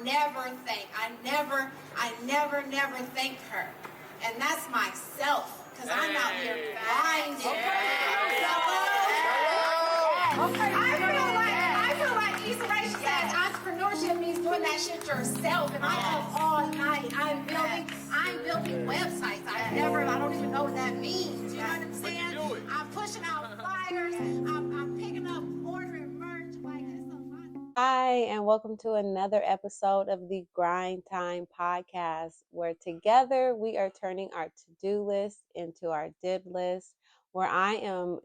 never thank her. And that's myself, because I'm out here grinding. I feel like Issa Rae says entrepreneurship means doing that shit yourself. And I'm up all night. I'm building websites. I don't even know what that means. You know what I'm saying? I'm pushing out flyers. I'm picking up, ordering merch. Like, it's a lot. Hi, and welcome to another episode of the GrindTime podcast, where together we are turning our to-do list into our did list, where I am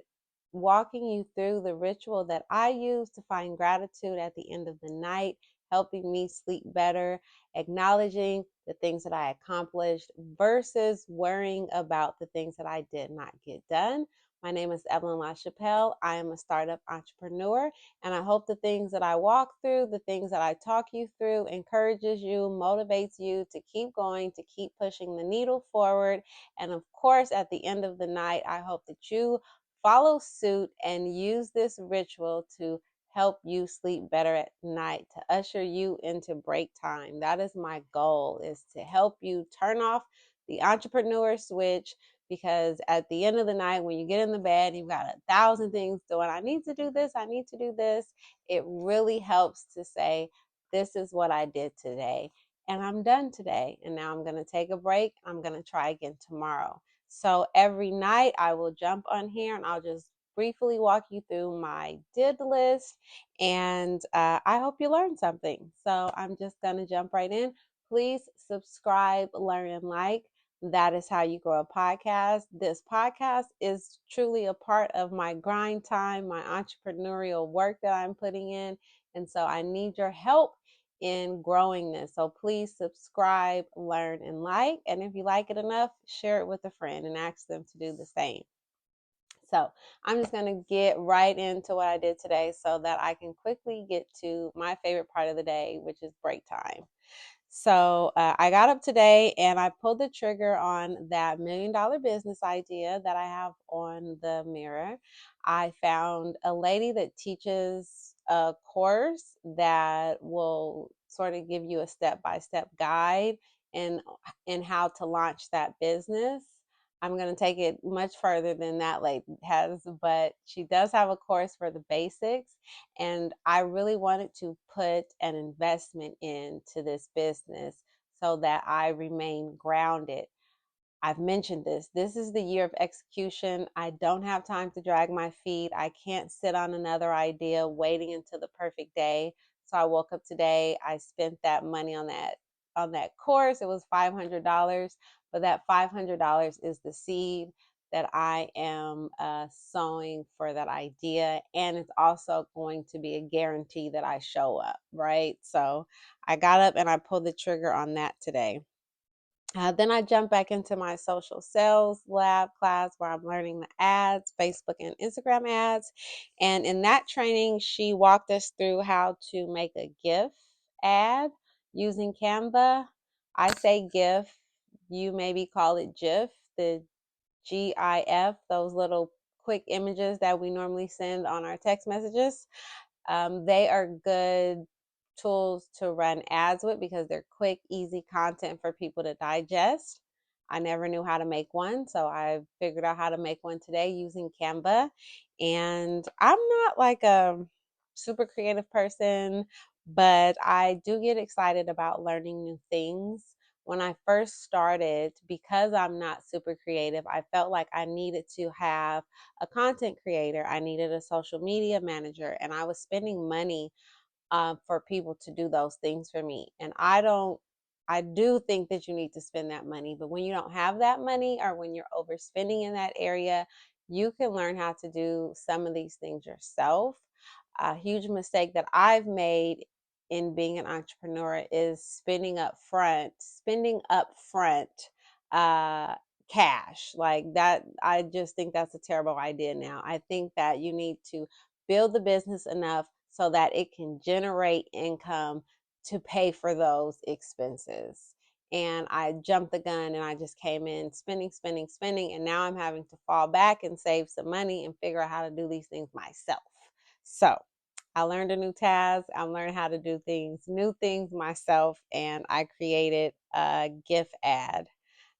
walking you through the ritual that I use to find gratitude at the end of the night, helping me sleep better, acknowledging the things that I accomplished versus worrying about the things that I did not get done. My name is Evelyn LaChapelle. I am a startup entrepreneur, and I hope the things that I walk through, the things that I talk you through, encourages you, motivates you to keep going, to keep pushing the needle forward. And of course, at the end of the night, I hope that you follow suit and use this ritual to help you sleep better at night, to usher you into break time. That is my goal, is to help you turn off the entrepreneur switch, because at the end of the night, when you get in the bed, you've got 1,000 things doing. I need to do this. I need to do this. It really helps to say, this is what I did today, and I'm done today. And now I'm going to take a break. I'm going to try again tomorrow. So every night I will jump on here and I'll just briefly walk you through my did list, and I hope you learned something. So I'm just going to jump right in. Please subscribe, learn, and like. That is how you grow a podcast. This podcast is truly a part of my grind time, my entrepreneurial work that I'm putting in. And so I need your help in growing this. So please subscribe, learn, and like. And if you like it enough, share it with a friend and ask them to do the same. So I'm just going to get right into what I did today so that I can quickly get to my favorite part of the day, which is break time. So I got up today and I pulled the trigger on that $1 million business idea that I have on the mirror. I found a lady that teaches a course that will sort of give you a step-by-step guide in how to launch that business. I'm going to take it much further than that lady has, but she does have a course for the basics. And I really wanted to put an investment into this business so that I remain grounded. I've mentioned this. This is the year of execution. I don't have time to drag my feet. I can't sit on another idea waiting until the perfect day. So I woke up today. I spent that money on that course. It was $500, but that $500 is the seed that I am sowing for that idea, and it's also going to be a guarantee that I show up, right? So I got up and I pulled the trigger on that today. Then I jumped back into my social sales lab class where I'm learning the ads, Facebook and Instagram ads. And in that training, she walked us through how to make a GIF ad using Canva. I say GIF, you maybe call it GIF, the GIF, those little quick images that we normally send on our text messages. They are good tools to run ads with because they're quick, easy content for people to digest. I never knew how to make one, so I figured out how to make one today using Canva. And I'm not like a super creative person, but I do get excited about learning new things. When I first started, because I'm not super creative, I felt like I needed to have a content creator. I needed a social media manager, and I was spending money for people to do those things for me. And I do think that you need to spend that money, but when you don't have that money or when you're overspending in that area, you can learn how to do some of these things yourself. A huge mistake that I've made in being an entrepreneur is spending upfront uh, cash like that. I just think that's a terrible idea now. I think that you need to build the business enough so that it can generate income to pay for those expenses. And I jumped the gun and I just came in spending. And now I'm having to fall back and save some money and figure out how to do these things myself. So I learned a new task. I'm learning how to do new things myself, and I created a gift ad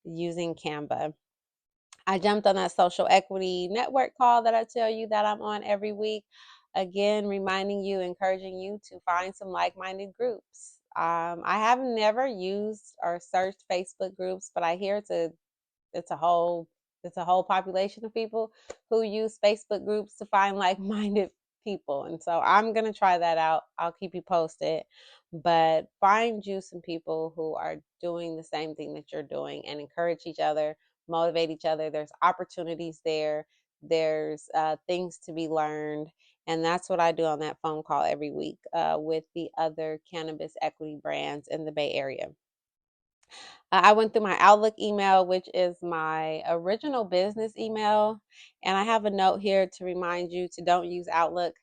using Canva. I jumped on that social equity network call that I tell you that I'm on every week. Again, reminding you, encouraging you to find some like-minded groups. I have never used or searched Facebook groups, but I hear it's a whole it's a whole population of people who use Facebook groups to find like-minded people. And so I'm going to try that out. I'll keep you posted. But find you some people who are doing the same thing that you're doing and encourage each other, motivate each other. There's opportunities there. There's things to be learned. And that's what I do on that phone call every week with the other cannabis equity brands in the Bay Area. I went through my Outlook email, which is my original business email. And I have a note here to remind you to don't use Outlook.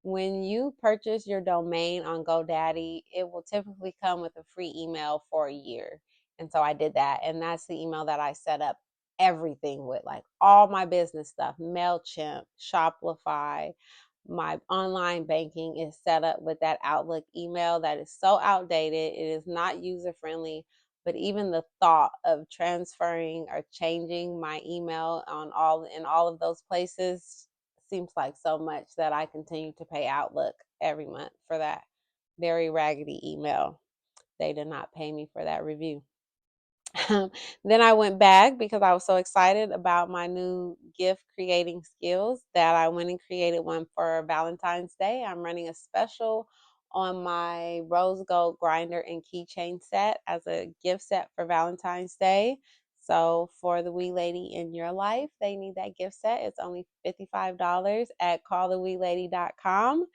When you purchase your domain on GoDaddy, it will typically come with a free email for a year. And so I did that. And that's the email that I set up everything with, like all my business stuff, MailChimp, Shopify. My online banking is set up with that Outlook email that is so outdated. It is not user friendly, but even the thought of transferring or changing my email in all of those places seems like so much that I continue to pay Outlook every month for that very raggedy email. They did not pay me for that review. Then I went back because I was so excited about my new gift creating skills that I went and created one for Valentine's Day. I'm running a special on my rose gold grinder and keychain set as a gift set for Valentine's Day. So for the wee lady in your life, they need that gift set. It's only $55 at calltheweelady.com.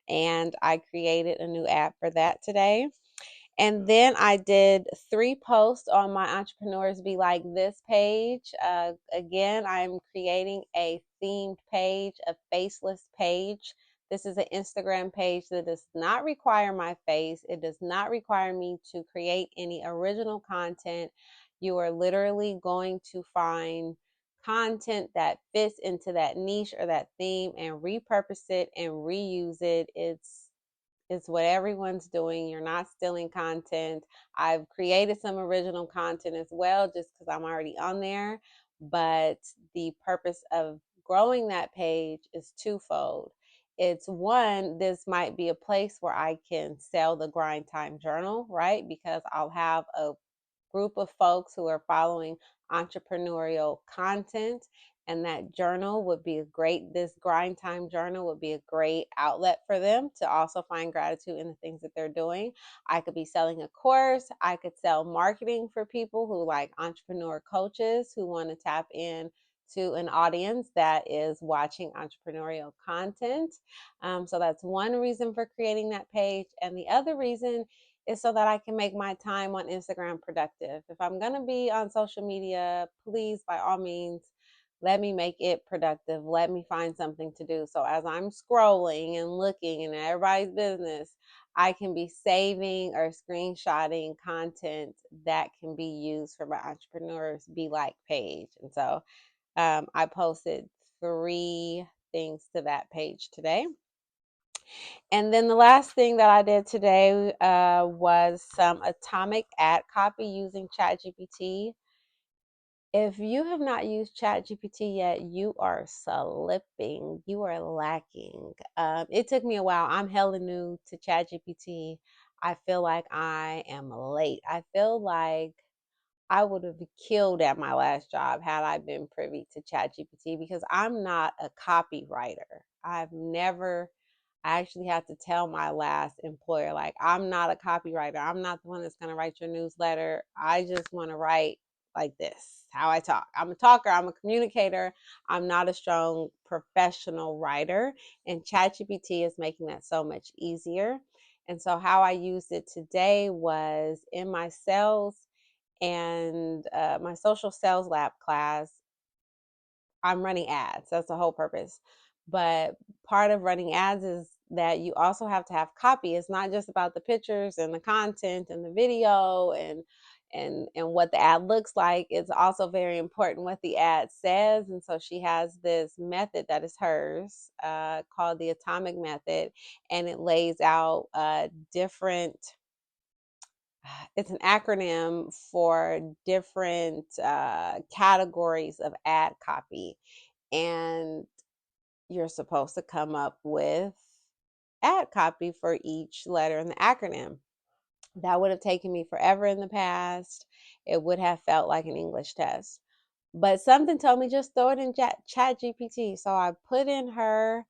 And I created a new app for that today. And then I did 3 posts on my Entrepreneurs Be Like This page. Again, I'm creating a themed page, a faceless page. This is an Instagram page that does not require my face. It does not require me to create any original content. You are literally going to find content that fits into that niche or that theme and repurpose it and reuse it. It's what everyone's doing. You're not stealing content. I've created some original content as well, just because I'm already on there. But the purpose of growing that page is twofold. It's one, this might be a place where I can sell the GrindTime journal, right? Because I'll have a group of folks who are following entrepreneurial content, and that journal would be this grind time journal would be a great outlet for them to also find gratitude in the things that they're doing. I could be selling a course. I could sell marketing for people who like entrepreneur coaches who want to tap in to an audience that is watching entrepreneurial content. So that's one reason for creating that page. And the other reason is so that I can make my time on Instagram productive. If I'm going to be on social media, please, by all means, let me make it productive. Let me find something to do. So as I'm scrolling and looking in everybody's business, I can be saving or screenshotting content that can be used for my Entrepreneurs Be Like page. And so I posted 3 things to that page today. And then the last thing that I did today was some atomic ad copy using ChatGPT. If you have not used ChatGPT yet, you are slipping. You are lacking. It took me a while. I'm hella new to ChatGPT. I feel like I am late. I feel like I would have killed at my last job had I been privy to ChatGPT because I'm not a copywriter. I actually had to tell my last employer, like, I'm not a copywriter. I'm not the one that's going to write your newsletter. I just want to write like this, how I talk. I'm a talker. I'm a communicator. I'm not a strong professional writer. And ChatGPT is making that so much easier. And so how I used it today was in my sales and my social sales lab class. I'm running ads. That's the whole purpose. But part of running ads is that you also have to have copy. It's not just about the pictures and the content and the video and what the ad looks like. It's also very important what the ad says. And so she has this method that is hers called the atomic method, and it lays out different it's an acronym for different categories of ad copy. And you're supposed to come up with ad copy for each letter in the acronym. That would have taken me forever in the past. It would have felt like an English test. But something told me just throw it in Chat GPT. So I put in her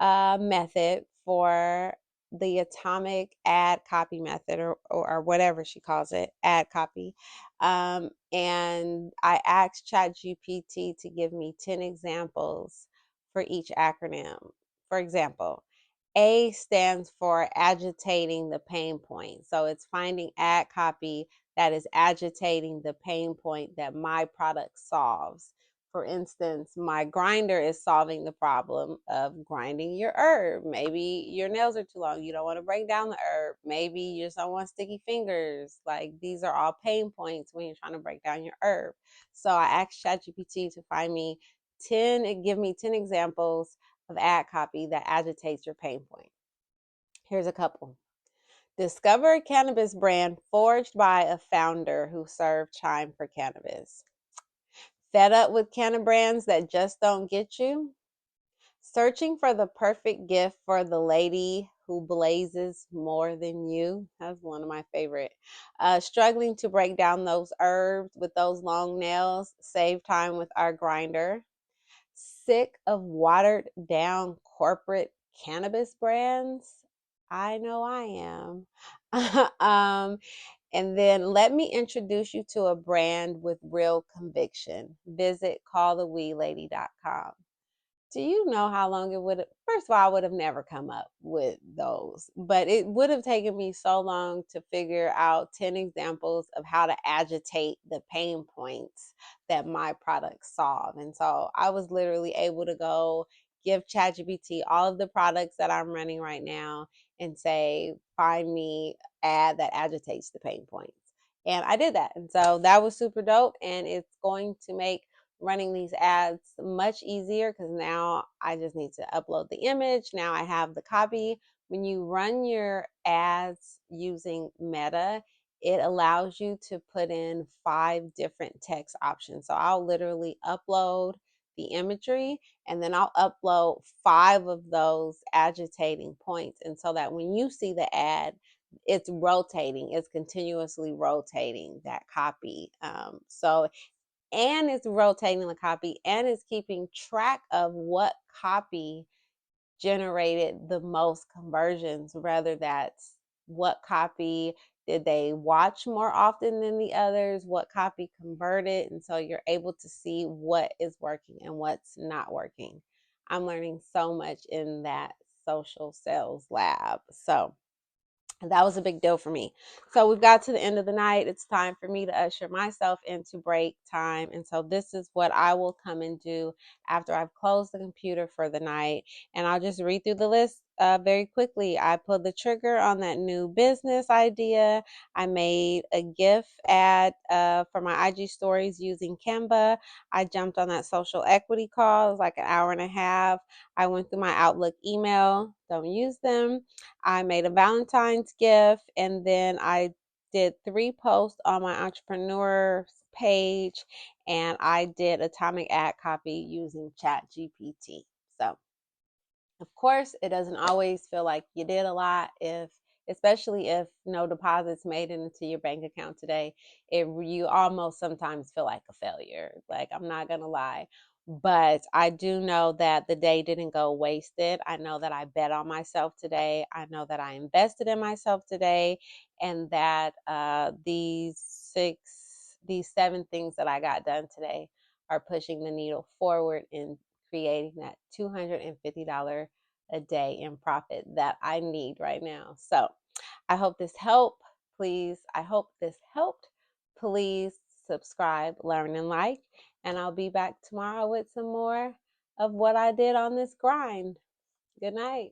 method for the atomic ad copy method, or whatever she calls it, ad copy. And I asked ChatGPT to give me 10 examples for each acronym. For example, A stands for agitating the pain point. So it's finding ad copy that is agitating the pain point that my product solves. For instance, my grinder is solving the problem of grinding your herb. Maybe your nails are too long. You don't want to break down the herb. Maybe you just don't want sticky fingers. Like, these are all pain points when you're trying to break down your herb. So I asked ChatGPT to find me 10 and give me 10 examples of ad copy that agitates your pain point. Here's a couple. Discover a cannabis brand forged by a founder who served time for cannabis. Fed up with cannabis brands that just don't get you? Searching for the perfect gift for the lady who blazes more than you. That's one of my favorite. Struggling to break down those herbs with those long nails. Save time with our grinder. Sick of watered down corporate cannabis brands? I know I am. And then let me introduce you to a brand with real conviction. Visit calltheweelady.com. Do you know how long it would have? First of all, I would have never come up with those, but it would have taken me so long to figure out 10 examples of how to agitate the pain points that my products solve. And so I was literally able to go give ChatGPT all of the products that I'm running right now and say, find me ad that agitates the pain points. And I did that. And so that was super dope. And it's going to make running these ads much easier because now I just need to upload the image. Now I have the copy. When you run your ads using Meta, it allows you to put in 5 different text options. So I'll literally upload the imagery and then I'll upload 5 of those agitating points. And so that when you see the ad, it's rotating, it's continuously rotating that copy. And it's rotating the copy and it's keeping track of what copy generated the most conversions, whether that's what copy did they watch more often than the others, what copy converted. And so you're able to see what is working and what's not working. I'm learning so much in that social sales lab. So that was a big deal for me. So we've got to the end of the night. It's time for me to usher myself into break time. And so this is what I will come and do after I've closed the computer for the night. And I'll just read through the list very quickly. I pulled the trigger on that new business idea. I made a GIF ad for my IG stories using Canva. I jumped on that social equity call. It was like an hour and a half. I went through my Outlook email. Don't use them. I made a Valentine's gift, and then I did 3 posts on my entrepreneur page, and I did atomic ad copy using Chat GPT. So of course, it doesn't always feel like you did a lot, especially if no deposits made into your bank account today. You almost sometimes feel like a failure. Like, I'm not gonna lie. But I do know that the day didn't go wasted. I know that I bet on myself today. I know that I invested in myself today, and that these 7 things that I got done today are pushing the needle forward in creating that $250 a day in profit that I need right now. So I hope this helped. I hope this helped. Please subscribe, learn, and like. And I'll be back tomorrow with some more of what I did on this grind. Good night.